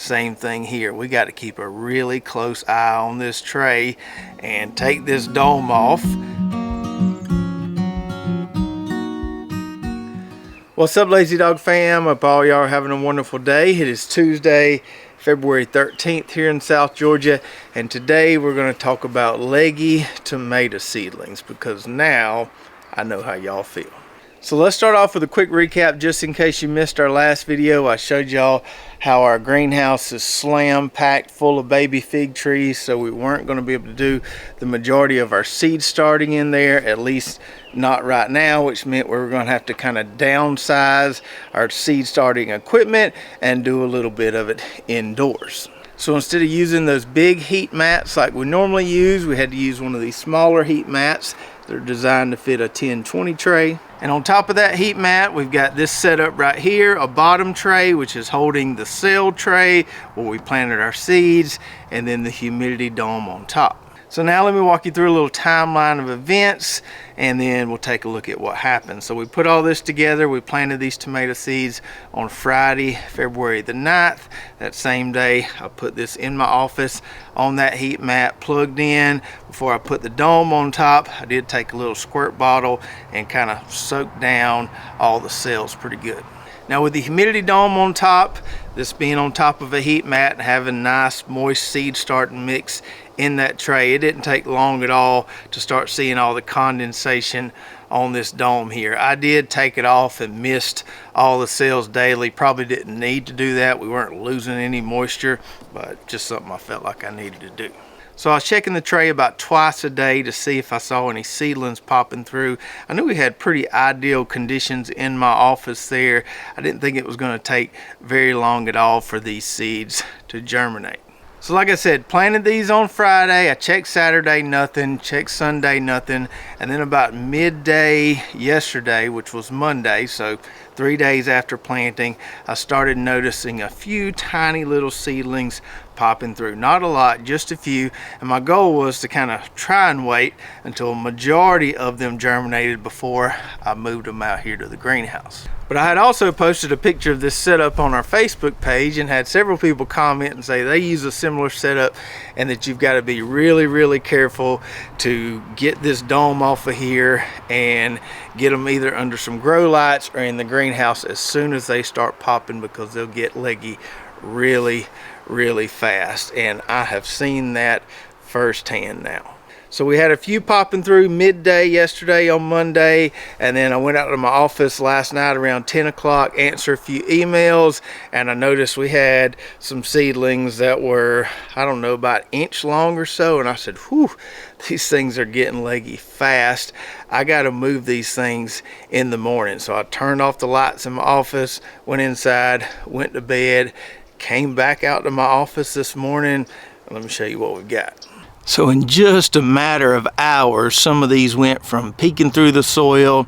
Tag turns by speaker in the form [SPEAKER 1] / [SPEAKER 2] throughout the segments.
[SPEAKER 1] Same thing here. We got to keep a really close eye on this tray and take this dome off. What's up, Lazy Dog fam? Hope all y'all are having a wonderful day. It is Tuesday, February 13th here in South Georgia, and today we're going to talk about leggy tomato seedlings because now I know how y'all feel. So let's start off with a quick recap just in case you missed our last video. I showed y'all how our greenhouse is slam packed full of baby fig trees, so we weren't going to be able to do the majority of our seed starting in there, at least not right now, which meant we were going to have to kind of downsize our seed starting equipment and do a little bit of it indoors. So instead of using those big heat mats like we normally use, we had to use one of these smaller heat mats. They're designed to fit a 10-20 tray. And on top of that heat mat, we've got this set up right here, a bottom tray, which is holding the cell tray where we planted our seeds, and then the humidity dome on top. So now let me walk you through a little timeline of events, and then we'll take a look at what happened. So we put all this together. We planted these tomato seeds on Friday, February the 9th. That same day, I put this in my office on that heat mat, plugged in. Before I put the dome on top, I did take a little squirt bottle and kind of soak down all the cells pretty good. Now with the humidity dome on top, this being on top of a heat mat and having nice moist seed starting mix in that tray, it didn't take long at all to start seeing all the condensation on this dome here. I did take it off and mist all the cells daily. Probably didn't need to do that. We weren't losing any moisture, but just something I felt like I needed to do. So I was checking the tray about twice a day to see if I saw any seedlings popping through. I knew we had pretty ideal conditions in my office there. I didn't think it was going to take very long at all for these seeds to germinate. So like I said, planted these on Friday. I checked Saturday, nothing. Checked Sunday, nothing. And then about midday yesterday, which was Monday, so 3 days after planting, I started noticing a few tiny little seedlings popping through. Not a lot, just a few. And my goal was to kind of try and wait until a majority of them germinated before I moved them out here to the greenhouse. But I had also posted a picture of this setup on our Facebook page and had several people comment and say they use a similar setup and that you've got to be really careful to get this dome off of here and get them either under some grow lights or in the greenhouse as soon as they start popping, because they'll get leggy really fast, and I have seen that firsthand now. So we had a few popping through midday yesterday on Monday, and then I went out to my office last night around 10 o'clock, answered a few emails, and I noticed we had some seedlings that were, I don't know, about an inch long or so, and I said, whew, these things are getting leggy fast. I got to move these things in the morning. So I turned off the lights in my office, went inside, went to bed, came back out to my office this morning. Let me show you what we've got. So in just a matter of hours, some of these went from peeking through the soil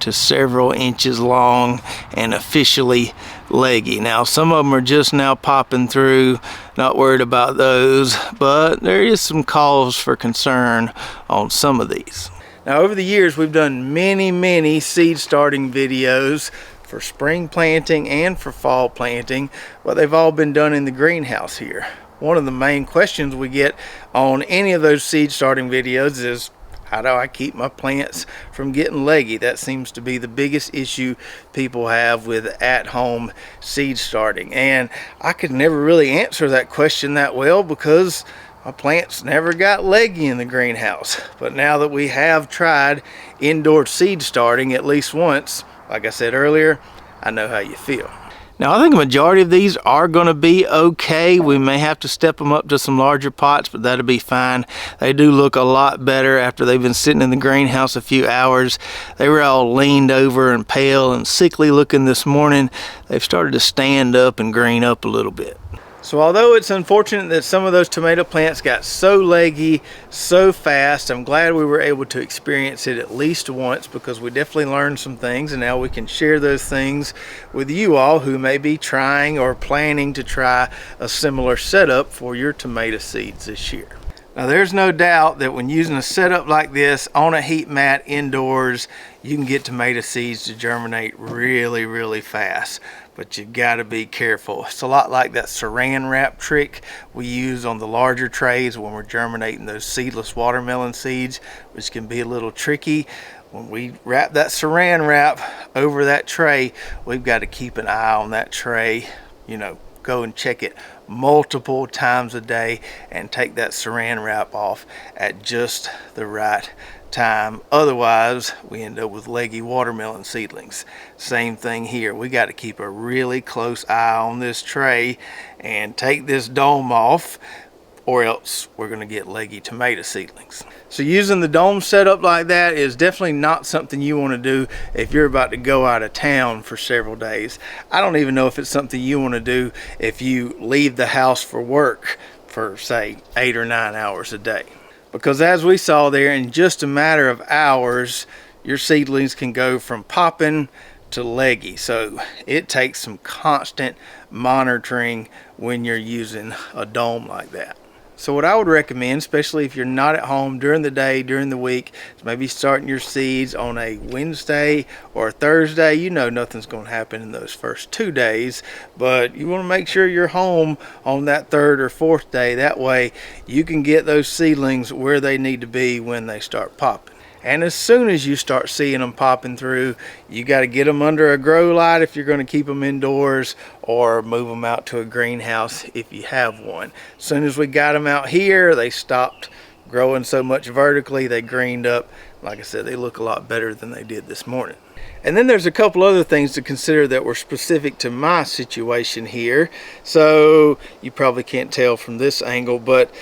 [SPEAKER 1] to several inches long and officially leggy. Now some of them are just now popping through, not worried about those, but there is some cause for concern on some of these. Now over the years we've done many seed starting videos for spring planting and for fall planting, but they've all been done in the greenhouse here. One of the main questions we get on any of those seed starting videos is, how do I keep my plants from getting leggy? That seems to be the biggest issue people have with at-home seed starting. And I could never really answer that question that well because my plants never got leggy in the greenhouse. But now that we have tried indoor seed starting at least once, like I said earlier, I know how you feel. Now I think a majority of these are going to be okay. We may have to step them up to some larger pots, but that'll be fine. They do look a lot better after they've been sitting in the greenhouse a few hours. They were all leaned over and pale and sickly looking this morning. They've started to stand up and green up a little bit. So although it's unfortunate that some of those tomato plants got so leggy so fast, I'm glad we were able to experience it at least once, because we definitely learned some things, and now we can share those things with you all who may be trying or planning to try a similar setup for your tomato seeds this year. Now there's no doubt that when using a setup like this on a heat mat indoors, you can get tomato seeds to germinate really fast. but you got to be careful. It's a lot like that saran wrap trick we use on the larger trays when we're germinating those seedless watermelon seeds, which can be a little tricky. When we wrap that saran wrap over that tray, we've got to keep an eye on that tray, go and check it multiple times a day and take that saran wrap off at just the right time. Otherwise, we end up with leggy watermelon seedlings. Same thing here. We got to keep a really close eye on this tray and take this dome off, or else we're going to get leggy tomato seedlings. So using the dome setup like that is definitely not something you want to do if you're about to go out of town for several days. I don't even know if it's something you want to do if you leave the house for work for, say, 8 or 9 hours a day. Because as we saw there, in just a matter of hours, your seedlings can go from popping to leggy. So it takes some constant monitoring when you're using a dome like that. So what I would recommend, especially if you're not at home during the day, during the week, is maybe starting your seeds on a Wednesday or a Thursday. You know nothing's going to happen in those first 2 days, but you want to make sure you're home on that third or fourth day. That way you can get those seedlings where they need to be when they start popping. And as soon as you start seeing them popping through, you got to get them under a grow light if you're going to keep them indoors, or move them out to a greenhouse if you have one. As soon as we got them out here, they stopped growing so much vertically. They greened up. Like I said, they look a lot better than they did this morning. And then there's a couple other things to consider that were specific to my situation here. So you probably can't tell from this angle, but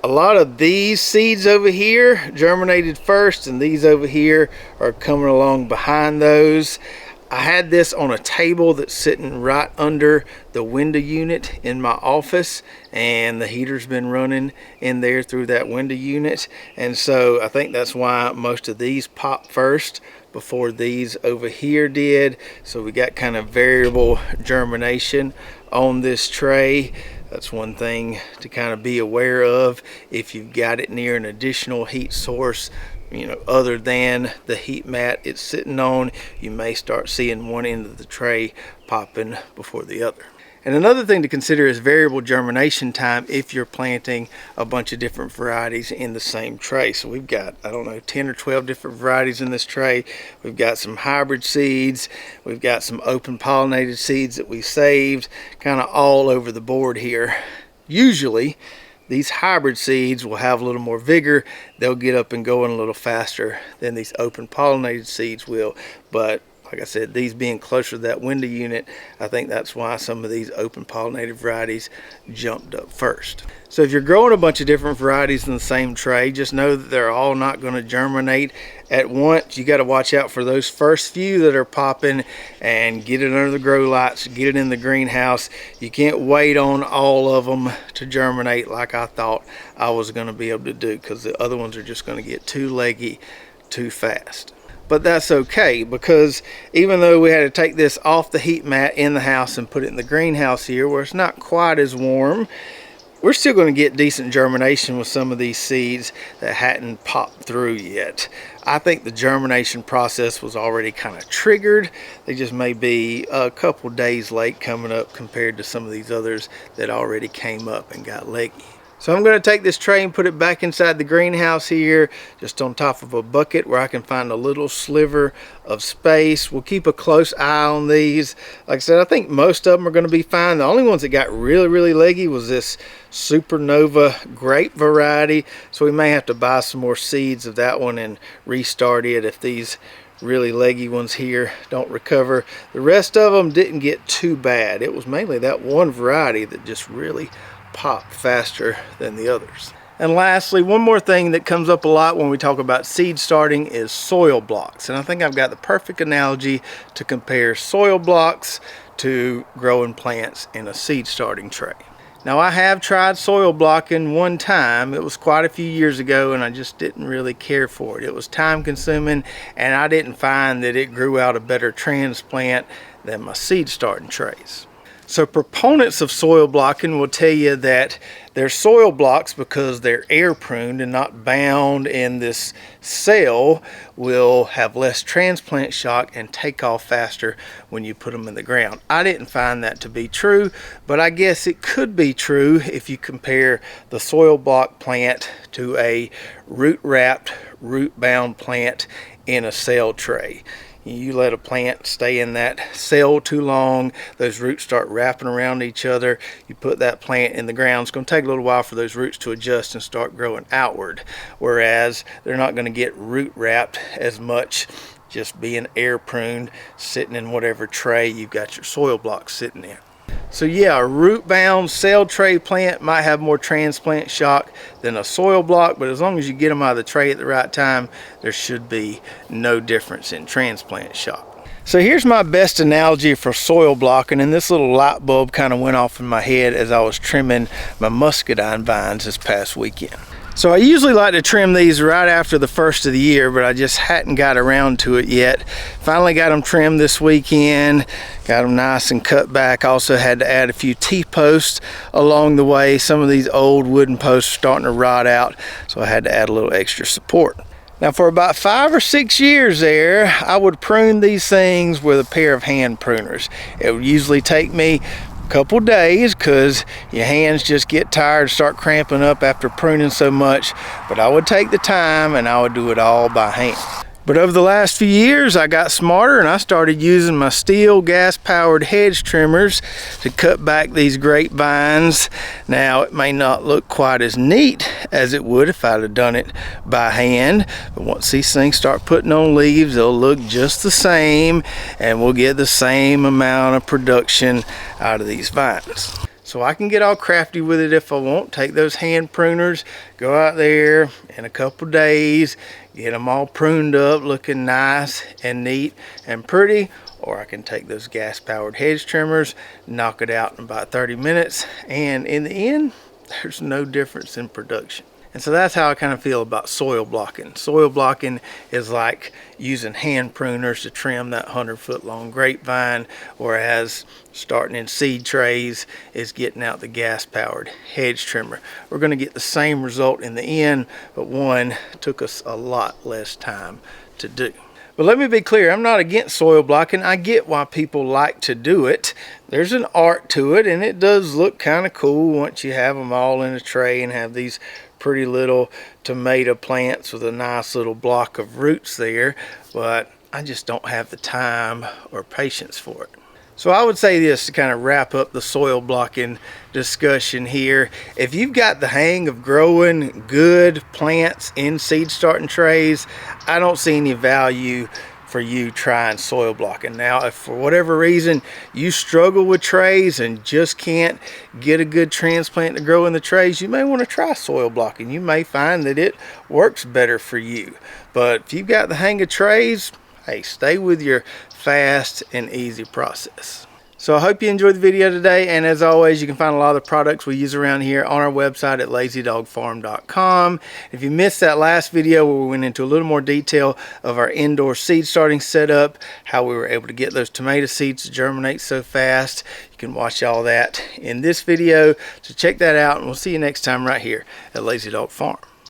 [SPEAKER 1] a lot of these seeds over here germinated first, and these over here are coming along behind those. I had this on a table that's sitting right under the window unit in my office, and the heater's been running in there through that window unit, and so I think that's why most of these popped first before these over here did. So we got kind of variable germination on this tray. That's one thing to kind of be aware of if you've got it near an additional heat source, other than the heat mat it's sitting on. You may start seeing one end of the tray popping before the other. And another thing to consider is variable germination time if you're planting a bunch of different varieties in the same tray. So we've got, 10 or 12 different varieties in this tray. We've got some hybrid seeds. We've got some open pollinated seeds that we saved, kind of all over the board here. Usually, these hybrid seeds will have a little more vigor. They'll get up and going a little faster than these open pollinated seeds will. But like I said, these being closer to that window unit, I think that's why some of these open pollinated varieties jumped up first. So if you're growing a bunch of different varieties in the same tray, just know that they're all not going to germinate at once. You got to watch out for those first few that are popping and get it under the grow lights, get it in the greenhouse. You can't wait on all of them to germinate like I thought I was going to be able to do, because the other ones are just going to get too leggy too fast. But that's okay, because even though we had to take this off the heat mat in the house and put it in the greenhouse here where it's not quite as warm, we're still going to get decent germination with some of these seeds that hadn't popped through yet. I think the germination process was already kind of triggered. They just may be a couple days late coming up compared to some of these others that already came up and got leggy. So I'm going to take this tray and put it back inside the greenhouse here, just on top of a bucket where I can find a little sliver of space. We'll keep a close eye on these. Like I said, I think most of them are going to be fine. The only ones that got really, really leggy was this Supernova grape variety. So we may have to buy some more seeds of that one and restart it if these really leggy ones here don't recover. The rest of them didn't get too bad. It was mainly that one variety that just really pop faster than the others. And lastly, one more thing that comes up a lot when we talk about seed starting is soil blocks. And I think I've got the perfect analogy to compare soil blocks to growing plants in a seed starting tray. Now, I have tried soil blocking one time. It was quite a few years ago, and I just didn't really care for it. It was time consuming, and I didn't find that it grew out a better transplant than my seed starting trays. So proponents of soil blocking will tell you that they're soil blocks because they're air pruned and not bound in this cell, will have less transplant shock and take off faster when you put them in the ground. I didn't find that to be true, but I guess it could be true if you compare the soil block plant to a root wrapped, root bound plant in a cell tray. You let a plant stay in that cell too long, those roots start wrapping around each other. You put that plant in the ground, it's going to take a little while for those roots to adjust and start growing outward. Whereas they're not going to get root wrapped as much just being air pruned, sitting in whatever tray you've got your soil blocks sitting in. So yeah, a root bound cell tray plant might have more transplant shock than a soil block, but as long as you get them out of the tray at the right time, there should be no difference in transplant shock. So here's my best analogy for soil blocking, and this little light bulb kind of went off in my head as I was trimming my muscadine vines this past weekend. So I usually like to trim these right after the first of the year, but I just hadn't got around to it yet. Finally got them trimmed this weekend, got them nice and cut back. Also had to add a few T-posts along the way. Some of these old wooden posts are starting to rot out, so I had to add a little extra support. Now for about 5 or 6 years there, I would prune these things with a pair of hand pruners. It would usually take me couple days because your hands just get tired, start cramping up after pruning so much, but I would take the time and I would do it all by hand. But over the last few years I got smarter and I started using my steel gas-powered hedge trimmers to cut back these grapevines. Now it may not look quite as neat as it would if I'd have done it by hand, but once these things start putting on leaves, they'll look just the same and we'll get the same amount of production out of these vines. So I can get all crafty with it if I want. Take those hand pruners, go out there in a couple days, get them all pruned up, looking nice and neat and pretty. Or I can take those gas-powered hedge trimmers, knock it out in about 30 minutes, and in the end, there's no difference in production. And so that's how I kind of feel about soil blocking. Soil blocking is like using hand pruners to trim that 100-foot long grapevine, whereas starting in seed trays is getting out the gas-powered hedge trimmer. We're going to get the same result in the end, but one took us a lot less time to do. But let me be clear, I'm not against soil blocking. I get why people like to do it. There's an art to it, and it does look kind of cool once you have them all in a tray and have these pretty little tomato plants with a nice little block of roots there, but I just don't have the time or patience for it. So I would say this to kind of wrap up the soil blocking discussion here. If you've got the hang of growing good plants in seed starting trays, I don't see any value for you trying soil blocking. Now, if for whatever reason you struggle with trays and just can't get a good transplant to grow in the trays, you may want to try soil blocking. You may find that it works better for you. But if you've got the hang of trays, hey, stay with your fast and easy process. So I hope you enjoyed the video today, and as always, you can find a lot of the products we use around here on our website at lazydogfarm.com. If you missed that last video where we went into a little more detail of our indoor seed starting setup, how we were able to get those tomato seeds to germinate so fast, you can watch all that in this video. So check that out, and we'll see you next time right here at Lazy Dog Farm.